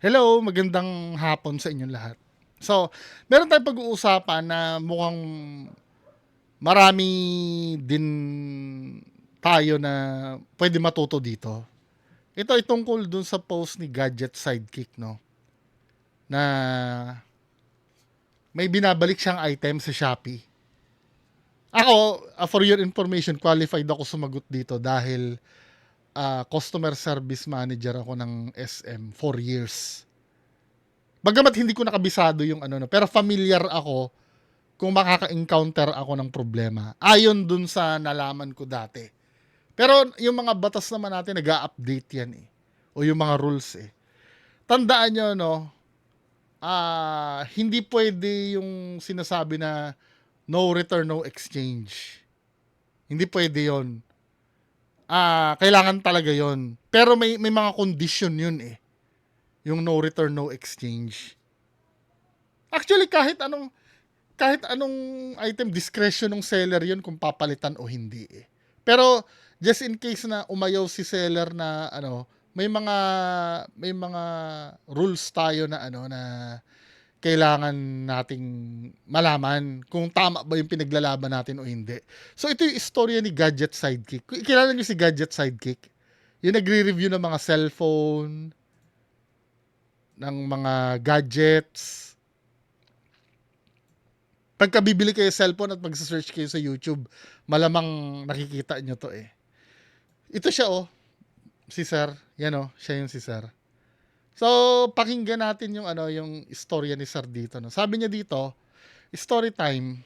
Hello, magandang hapon sa inyong lahat. So, meron tayong pag-uusapan na mukhang marami din tayo na pwede matuto dito. Ito ay tungkol dun sa post ni Gadget Sidekick, no? Na may binabalik siyang item sa Shopee. Ako, for your information, qualified ako sumagot dito dahil customer service manager ako ng SM 4 years. Bagamat hindi ko nakabisado yung ano, no, pero familiar ako kung makaka-encounter ako ng problema. Ayon dun sa nalaman ko dati. Pero yung mga batas naman natin, nag-a-update yan eh. O yung mga rules eh. Tandaan nyo, no, hindi pwede yung sinasabi na no return, no exchange. Hindi pwede yon. Kailangan talaga yon. Pero may mga condition yun eh. Yung no return, no exchange. Actually, kahit anong item, discretion ng seller yun kung papalitan o hindi eh. Pero just in case na umayaw si seller na ano, may mga rules tayo na ano na kailangan nating malaman kung tama ba yung pinaglalaban natin o hindi. So ito yung istorya ni Gadget Sidekick. Kilala niyo si Gadget Sidekick? Yung nagre-review ng mga cellphone, ng mga gadgets. Pagka bibili kayo cellphone at magsa-search kayo sa YouTube, malamang nakikita nyo to eh. Ito siya oh, si Sir. Yan oh, siya yung si Sir. So, pakinggan natin yung ano, yung istorya ni Sir dito. No? Sabi niya dito, story time,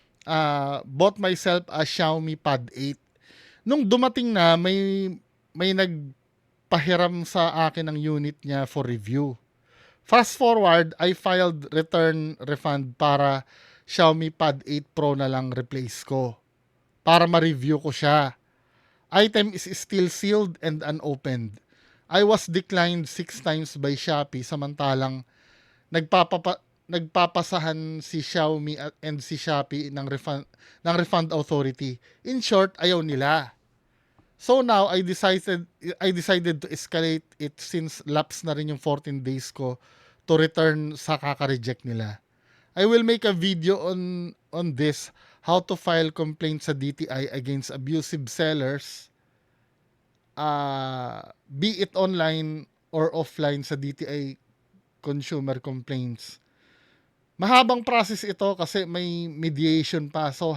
bought myself a Xiaomi Pad 8. Nung dumating na, may nagpahiram sa akin ng unit niya for review. Fast forward, I filed return refund para Xiaomi Pad 8 Pro na lang replace ko. Para ma-review ko siya. Item is still sealed and unopened. I was declined 6 times by Shopee samantalang nagpapasahan si Xiaomi and si Shopee ng refund authority. In short, ayaw nila. So now I decided to escalate it since lapse na rin yung 14 days ko to return sa kaka-reject nila. I will make a video on this, how to file complaints sa DTI against abusive sellers, be it online or offline sa DTI consumer complaints. Mahabang process ito kasi may mediation pa. So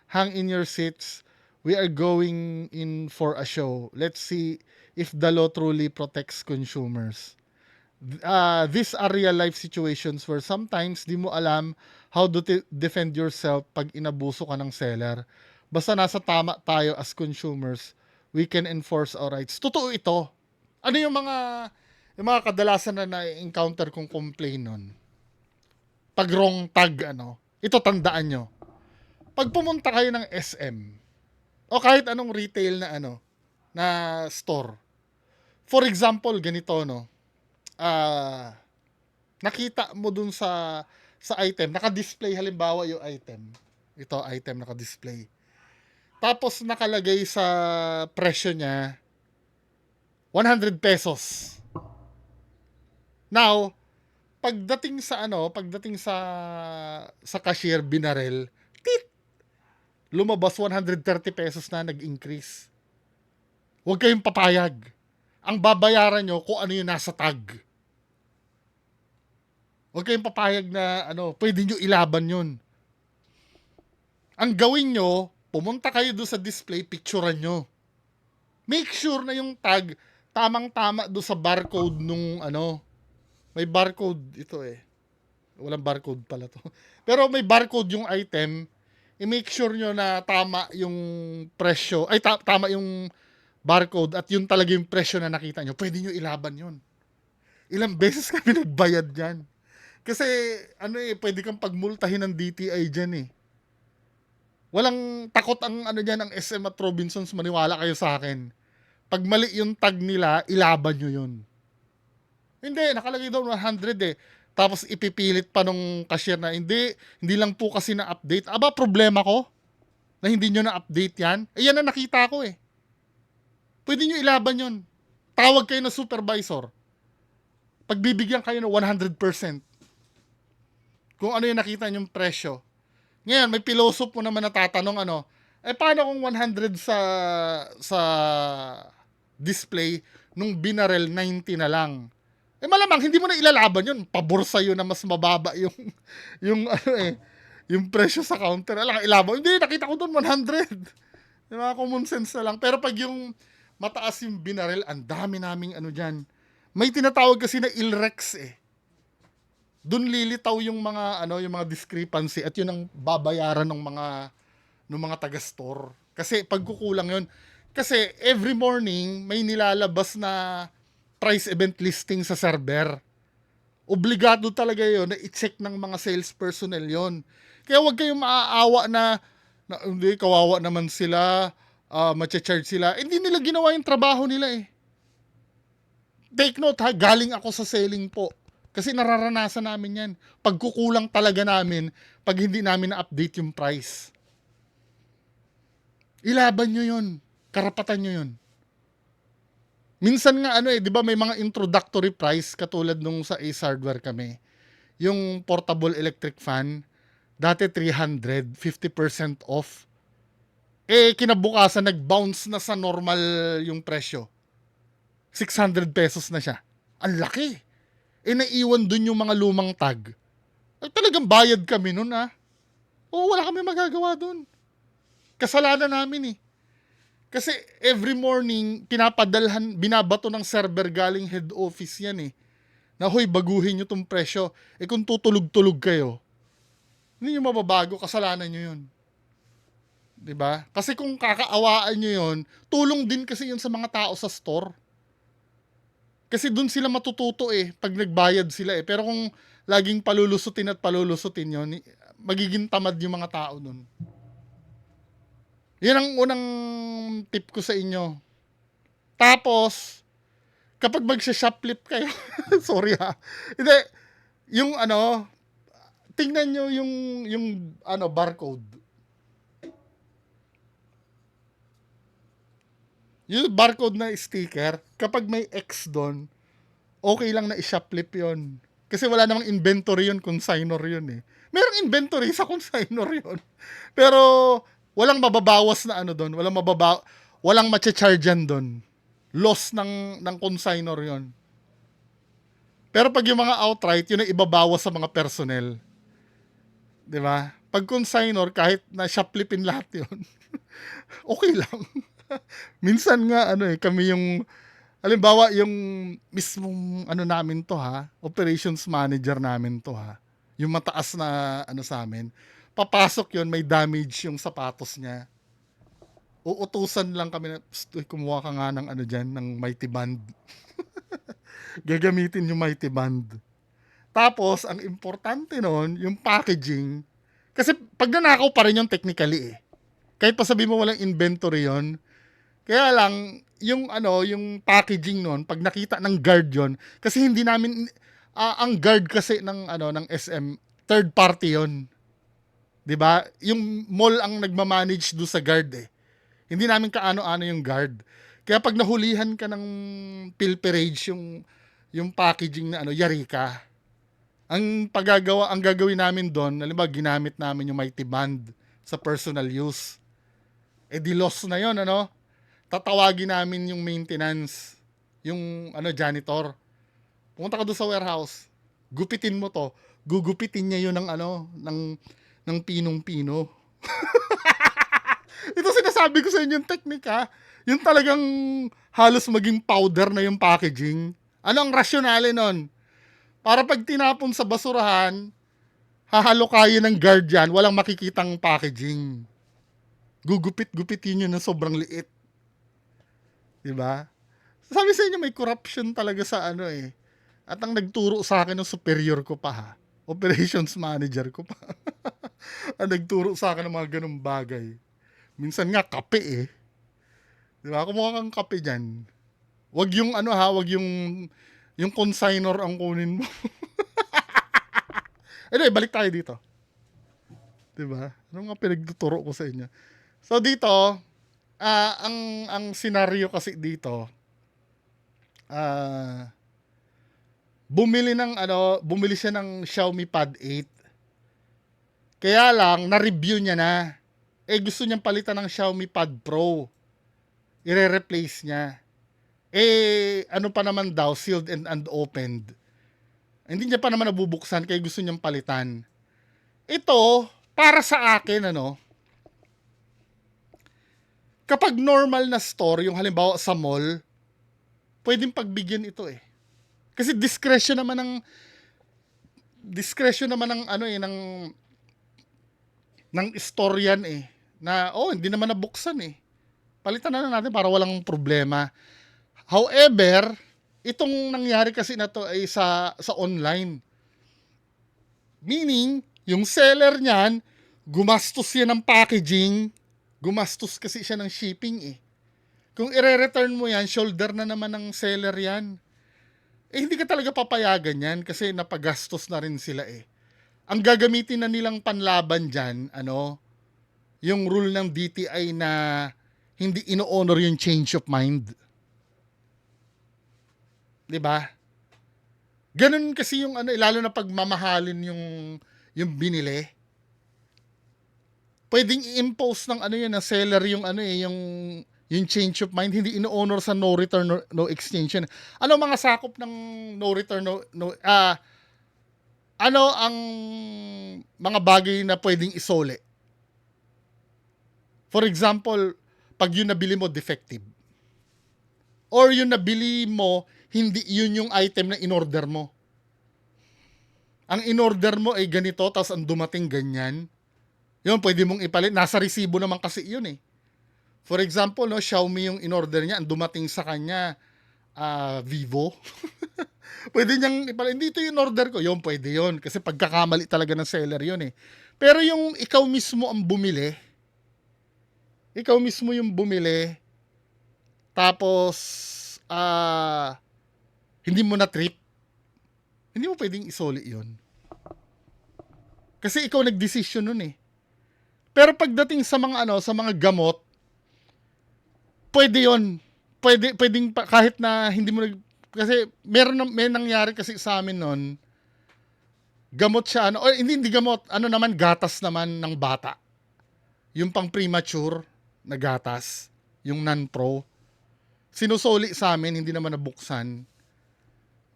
hang in your seats. We are going in for a show. Let's see if the law truly protects consumers. These are real life situations where sometimes di mo alam how to defend yourself pag inabuso ka ng seller. Basta nasa tama tayo as consumers, we can enforce our rights. Totoo ito. Ano yung mga kadalasan na na-encounter kong complaint nun? Pag wrong tag, ano, ito tandaan nyo. Pag pumunta kayo ng SM, o kahit anong retail na ano, na store. For example, ganito, no, nakita mo dun sa item, naka-display halimbawa yung item. Ito, item naka-display. Tapos nakalagay sa presyo niya, 100 pesos. Now, pagdating sa cashier binarel, tit, lumabas 130 pesos na nag-increase. Huwag kayong papayag. Ang babayaran nyo kung ano yung nasa tag. Huwag kayong papayag na pwede nyo ilaban yun. Ang gawin nyo, pumunta kayo doon sa display, picturean nyo. Make sure na yung tag tamang-tama doon sa barcode nung may barcode ito eh. Walang barcode pala to. Pero may barcode yung item. I-make sure nyo na tama yung presyo. Ay, tama yung barcode at yun talaga yung presyo na nakita nyo. Pwede nyo ilaban yun. Ilang beses kami nagbayad dyan. Kasi, pwede kang pagmultahin ng DTI dyan eh. Walang takot ang dyan, ang SM at Robinsons, maniwala kayo sa akin. Pag mali yung tag nila, ilaban nyo yun. Hindi, nakalagay daw 100 eh. Tapos ipipilit pa nung cashier na, hindi lang po kasi na-update. Aba, problema ko na hindi nyo na-update yan. Eh, yan na nakita ko eh. Pwede nyo ilaban yun. Tawag kayo na supervisor. pagbibigyan kayo ng 100% kung ano yung nakita niyong presyo. Ngayon, may pilosof mo naman natatanong paano kung 100 sa display nung binarel 90 na lang? Malamang hindi mo na ilalaban yun. Pabor sa'yo na mas mababa yung yung yung presyo sa counter. Alam, ilaban. Hindi, nakita ko doon 100. Yung mga common sense na lang. Pero pag yung mataas yung binarel, ang dami naming dyan. May tinatawag kasi na ILREX Doon lilitaw yung mga yung mga discrepancy at yun ang babayaran ng mga taga-store. Kasi pagkukulang yun. Kasi every morning may nilalabas na price event listing sa server. Obligado talaga yun na i-check ng mga sales personnel yon. Kaya huwag kayong maaawa na hindi, kawawa naman sila, macha-charge sila. Hindi nila ginawa yung trabaho nila Take note ha, galing ako sa selling po. Kasi nararanasan namin yan. Pagkukulang talaga namin pag hindi namin na-update yung price. Ilaban nyo yun. Karapatan nyo yun. Minsan nga di ba may mga introductory price katulad nung sa Ace Hardware kami. Yung portable electric fan, dati 300, 50% off. Kinabukasan nag-bounce na sa normal yung presyo. 600 pesos na siya. Ang laki. Naiwan dun yung mga lumang tag. Talagang bayad kami nun wala kami magagawa dun. Kasalanan namin Kasi every morning, binabato ng server galing head office yan Na hoy, baguhin nyo tong presyo. Kung tutulog-tulog kayo, hindi nyo mababago, kasalanan nyo yun. Diba? Kasi kung kakaawaan nyo yun, tulong din kasi yun sa mga tao sa store. Kasi dun sila matututo pag nagbayad sila Pero kung laging palulusutin at palulusutin yun, magiging tamad yung mga tao dun. Yan ang unang tip ko sa inyo. Tapos, kapag magsha-shoplift kayo, sorry hindi, yung tingnan nyo yung barcode. Yung barcode na sticker, kapag may X doon, okay lang na i-shoplift yun. Kasi wala namang inventory yun, consignor yun Merong inventory sa consignor yun. Pero, walang mababawas na doon. Walang macha-chargean doon. Loss ng consignor yon. Pero pag yung mga outright, yun ay ibabawas sa mga personnel. 'Di ba? Pag consignor, kahit na shopliftin lahat yun, okay lang. Minsan nga, kami yung, halimbawa, yung mismong, namin to operations manager namin to yung mataas na, sa amin, papasok yun, may damage yung sapatos niya. Uutusan lang kami na, kumuha ka nga ng dyan, ng Mighty Band. Gagamitin yung Mighty Band. Tapos, ang importante nun, yung packaging. Kasi pag nanakaw pa rin yung technically Kahit pa sabi mo walang inventory yon. Kaya lang, yung packaging nun, pag nakita ng guard yon, kasi hindi namin, ang guard kasi ng SM, third party yon. 'Di ba? Yung mall ang nagma-manage do sa guard Hindi namin kaano-ano yung guard. Kaya pag nahulihan ka ng pilferage yung packaging na yari ka. Ang gagawin namin doon, halimbawa ginamit namin yung Mighty Band sa personal use. Di loss na yon Tatawagin namin yung maintenance, yung janitor. Pumunta ka doon sa warehouse. Gupitin mo to. Gugupitin niya yun ng pinong-pino. Ito sinasabi ko sa inyo yung teknika. Yung talagang halos maging powder na yung packaging. Ano ang rasyonale nun? Para pag tinapon sa basurahan, hahalo kayo ng guard yan, walang makikitang packaging. Gugupit-gupitin nyo na sobrang liit. Diba? Sabi sa inyo, may corruption talaga sa At ang nagturo sa akin ng superior ko pa operations manager ko pa. Ang nagturo sa akin ng mga ganung bagay. Minsan nga, kape Diba? Kumuha kang kape dyan. Wag yung wag yung consignor ang kunin mo. Anyway, balik tayo dito. Diba? Ano nga pinagtuturo ko sa inyo? So dito, ang senaryo kasi dito, bumili siya ng Xiaomi Pad 8. Kaya lang, na-review niya na. Gusto niyang palitan ng Xiaomi Pad Pro. Ire-replace niya. Ano pa naman daw, sealed and unopened. Hindi niya pa naman nabubuksan, kaya gusto niyang palitan. Ito, para sa akin, kapag normal na store, yung halimbawa sa mall, pwedeng pagbigyan ito Kasi discretion naman ng ng store yan na hindi naman nabuksan palitan na lang natin para walang problema. However, itong nangyari kasi na to ay sa online, meaning yung seller niyan gumastos yan ng packaging, gumastos kasi siya ng shipping kung ire-return mo yan, shoulder na naman ng seller yan. Hindi ka talaga papayagan yan kasi napagastos na rin sila Ang gagamitin na nilang panlaban dyan, yung rule ng DTI na hindi ino-honor yung change of mind. 'Di ba? Ganun kasi yung lalo na pag mamahalin yung binili. Pwedeng i-impose ng ng seller yung yung change of mind, hindi ino-honor sa no return no exchange. Ano mga sakop ng no return ano ang mga bagay na pwedeng isole? For example, pag yung nabili mo defective. Or yung nabili mo, hindi yun yung item na in-order mo. Ang in-order mo ay ganito, tapos ang dumating ganyan. Yun, pwede mong ipalit. Nasa resibo naman kasi yun For example, Xiaomi yung in-order niya, ang dumating sa kanya, Vivo. Pwede niyang ipalit. Hindi ito yung order ko. Yun, pwede yun. Kasi pagkakamali talaga ng seller yun Pero yung ikaw mismo ang bumili, tapos, hindi mo na trip, hindi mo pwedeng isoli yun. Kasi ikaw nag-decision nun Pero pagdating sa mga sa mga gamot, pwede yun. Pwedeng kahit na hindi mo kasi may nangyari kasi sa amin nun, gamot siya, hindi gamot, naman, gatas naman ng bata. Yung pang premature na gatas, yung non-pro. Sinusoli sa amin, hindi naman nabuksan.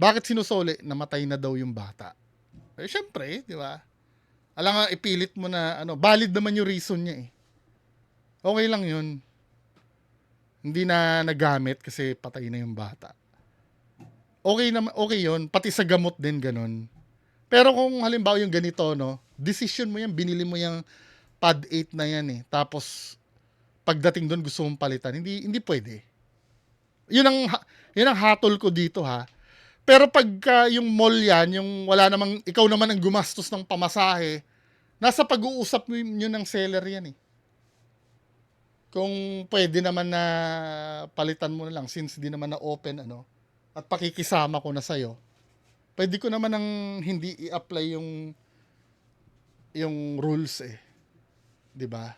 Bakit sinusoli? Namatay na daw yung bata. Syempre, di ba? Alam nga, ipilit mo na, valid naman yung reason niya Okay lang yun. Hindi na nagamit kasi patay na yung bata. Okay yun. Pati sa gamot din, ganun. Pero kung halimbawa yung ganito, decision mo yan, binili mo yung Pad 8 na yan Tapos, pagdating doon gusto mong palitan, hindi pwede. Yun ang hatol ko dito Pero pagka yung mall yan, yung ikaw naman ang gumastos ng pamasahe, nasa pag-uusap nyo ng seller yan Kung pwede naman na palitan mo na lang since di naman na open at pakikisama ko na sa'yo, pwede ko naman ang hindi i-apply yung rules 'di ba?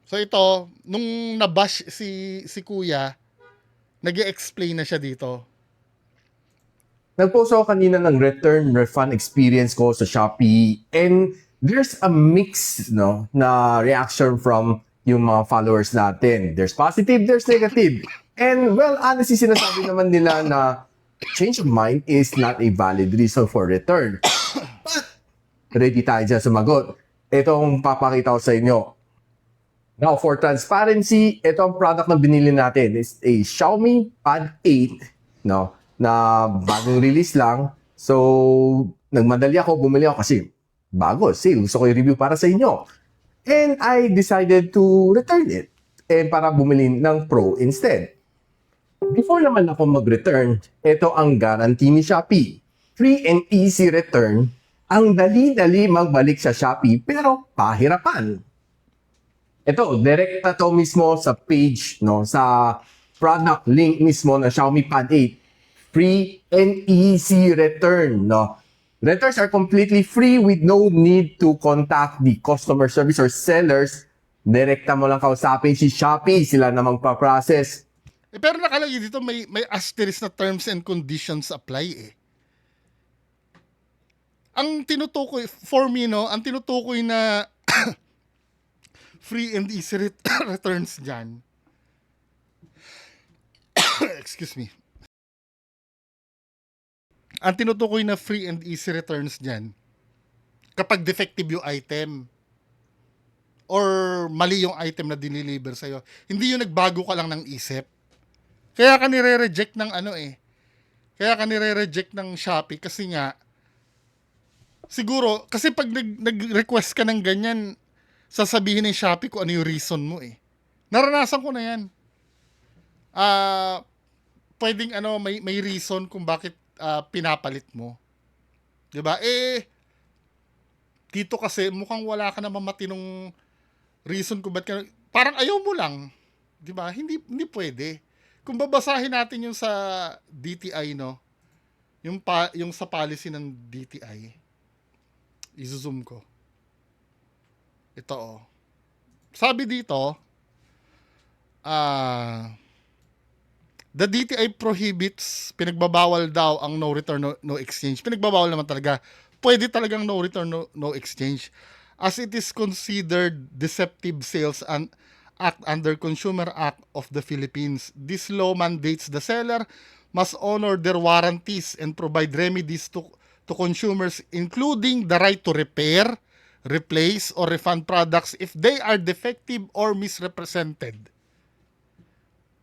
So ito, nung nabash si Kuya, nag-e-explain na siya dito. Nag-post ako kanina ng return refund experience ko sa Shopee, and there's a mix na reaction from yung mga followers natin. There's positive, there's negative. And well, honestly, sinasabi naman nila na change of mind is not a valid reason for return. But ready tayo dyan sumagot. Ito ang papakita ko sa inyo. Now, for transparency, ito ang product na binili natin. It's a Xiaomi Pad 8, na bagong release lang. So, nagmadali ako, bumili ako kasi bago, sale. Gusto ko i-review para sa inyo. And I decided to return it. And para bumili ng Pro instead. Before naman ako mag-return, ito ang guarantee ni Shopee. Free and easy return. Ang dali-dali magbalik sa Shopee, pero pahirapan. Ito, direct na to mismo sa page, sa product link mismo na Xiaomi Pad 8. Free and easy return, Returns are completely free with no need to contact the customer service or sellers. Direkta mo lang kausapin si Shopee, sila na magpa-process. Pero nakalagay dito may asterisk na terms and conditions apply eh. Ang tinutukoy, for me, no, ang tinutukoy na free and easy returns dyan, excuse me, ang tinutukoy na free and easy returns dyan, kapag defective yung item, or mali yung item na diniliver sa'yo, hindi yung nagbago ka lang ng isip. Kaya ka nire-reject ng kaya ka nire-reject ng Shopee kasi nga, siguro, kasi pag nag-request ka ng ganyan, sasabihin ng Shopee kung ano yung reason mo eh. Naranasan ko na yan. Pwedeng may reason kung bakit pinapalit mo. 'Di ba? Dito kasi mukhang wala ka naman matinong reason kung bakit parang ayaw mo lang. 'Di ba? Hindi pwede. Kung babasahin natin yung sa DTI, no, yung sa policy ng DTI, i-zoom ko. Ito oh. Sabi dito, the DTI prohibits, pinagbabawal daw ang no return, no exchange. Pinagbabawal naman talaga. Pwede talagang no return, no exchange. As it is considered deceptive sales and act under Consumer Act of the Philippines. This law mandates the seller must honor their warranties and provide remedies to consumers, including the right to repair, replace, or refund products if they are defective or misrepresented.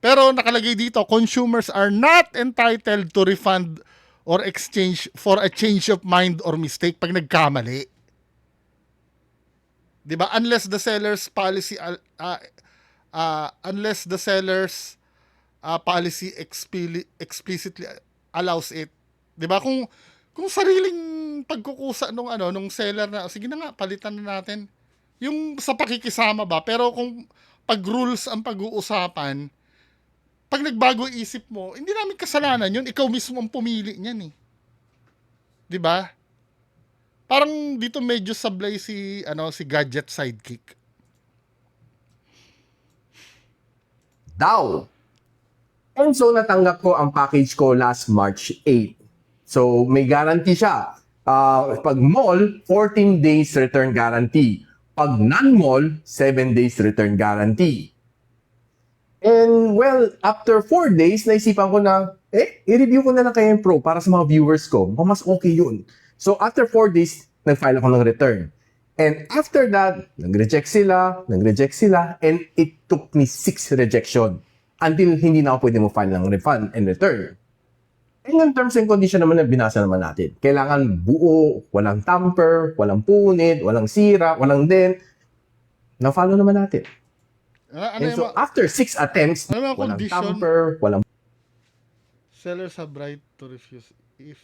Pero nakalagay dito, consumers are not entitled to refund or exchange for a change of mind or mistake pag nagkamali. 'Di ba? Unless the seller's policy policy explicitly allows it. 'Di ba? Kung sariling pagkukusa nung seller na sige na nga palitan na natin. Yung sa pakikisama ba, pero kung pag rules ang pag-uusapan, pag nagbago isip mo, hindi namin kasalanan yun. Ikaw mismo ang pumili niyan eh. 'Di ba? Parang dito medyo sablay si Gadget Sidekick. Daw. And so natanggap ko ang package ko last March 8. So may guarantee siya. Pag mall, 14 days return guarantee. Pag non-mall, 7 days return guarantee. And well, after 4 days, naisipan ko na, i-review ko na lang kaya yung Pro para sa mga viewers ko. Mas okay yun. So after 4 days, nag-file ako ng return. And after that, nag-reject sila, and it took me 6 rejection until hindi na ako pwede mo file ng refund and return. And yung terms and condition naman na binasa naman natin. Kailangan buo, walang tamper, walang punit, walang sira, walang dent. Na-follow naman natin. And so after 6 attempts, walang condition? tamper, walang Sellers have right to refuse if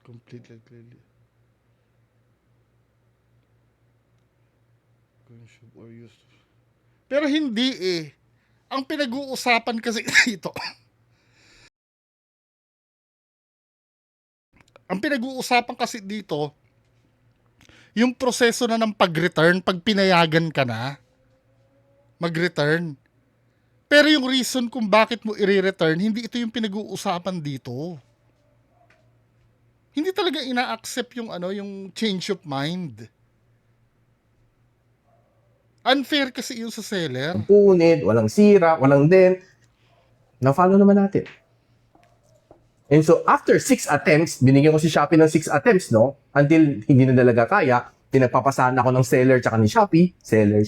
completely clearly consume or used. Pero hindi eh. Ang pinag-uusapan kasi dito, ang pinag-uusapan kasi dito, yung proseso na ng pag-return, pag pinayagan ka na, mag-return. Pero yung reason kung bakit mo i-return, hindi ito yung pinag-uusapan dito. Hindi talaga ina-accept yung change of mind. Unfair kasi yun sa seller. punit, walang sira, walang dent. Na-follow naman natin. And so, after 6 attempts, binigyan ko si Shopee ng 6 attempts, no? Until hindi na talaga kaya, pinagpapasahan ako ng seller tsaka ni Shopee. Seller,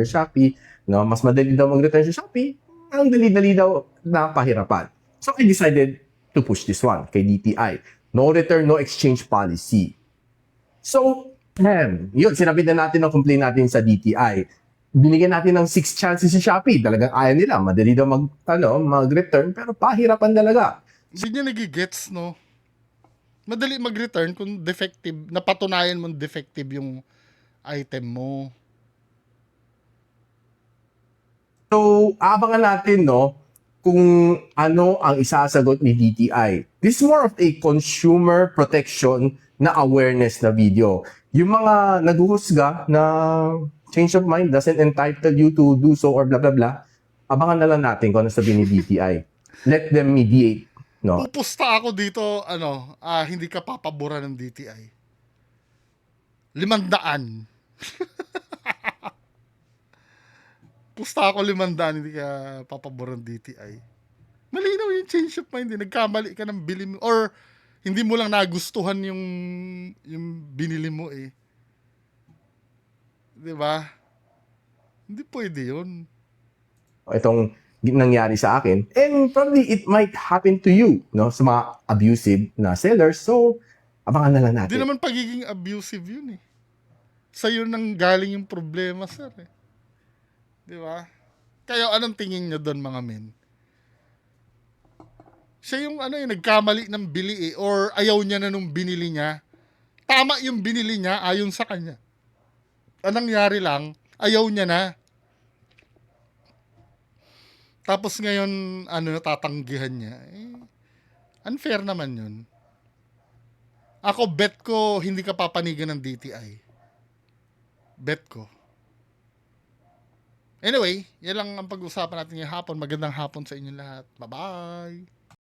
Shopee. No? Mas madali daw mag-return sa Shopee. Ang dali-dali daw na pahirapan. So, I decided to push this one kay DTI. No return, no exchange policy. So, yun, sinabi na natin ang complaint natin sa DTI. Binigyan natin ng 6 chances sa Shopee. Talagang ayaw nila. Madali daw mag-return, pero pahirapan talaga. Hindi niya nagigets, no? Madali mag-return kung defective, napatunayan mong defective yung item mo. So, abangan natin, no, kung ano ang isasagot ni DTI. This is more of a consumer protection na awareness na video. Yung mga naghuhusga na change of mind doesn't entitle you to do so or blah blah blah, abangan na lang natin kung ano sabihin ni DTI. Let them mediate, no? Pupusta ako dito, hindi ka papabura ng DTI. 500. Pusta ako 500, hindi ka papabura ng DTI. Malinaw yung change of mind. Nagkamali ka ng bili mo. Or, hindi mo lang nagustuhan yung binili mo eh. Diba? Hindi pwede yun. Itong nangyari sa akin, and probably it might happen to you, no? Sa mga abusive na sellers. So, abangan na lang Hindi natin. naman pagiging abusive yun eh. Sa'yo nang galing yung problema, sir eh. Diba? Kaya anong tingin nyo doon, mga men? Siya yung nagkamali ng bili eh, or ayaw niya na nung binili niya. Tama yung binili niya ayon sa kanya. Anong nangyari lang, ayaw niya na. Tapos ngayon, tatanggihan niya. Unfair naman yun. Ako, bet ko, hindi ka papanigan ng DTI. Bet ko. Anyway, yan lang ang pag-usapan natin ngayong hapon. Magandang hapon sa inyo lahat. Bye-bye!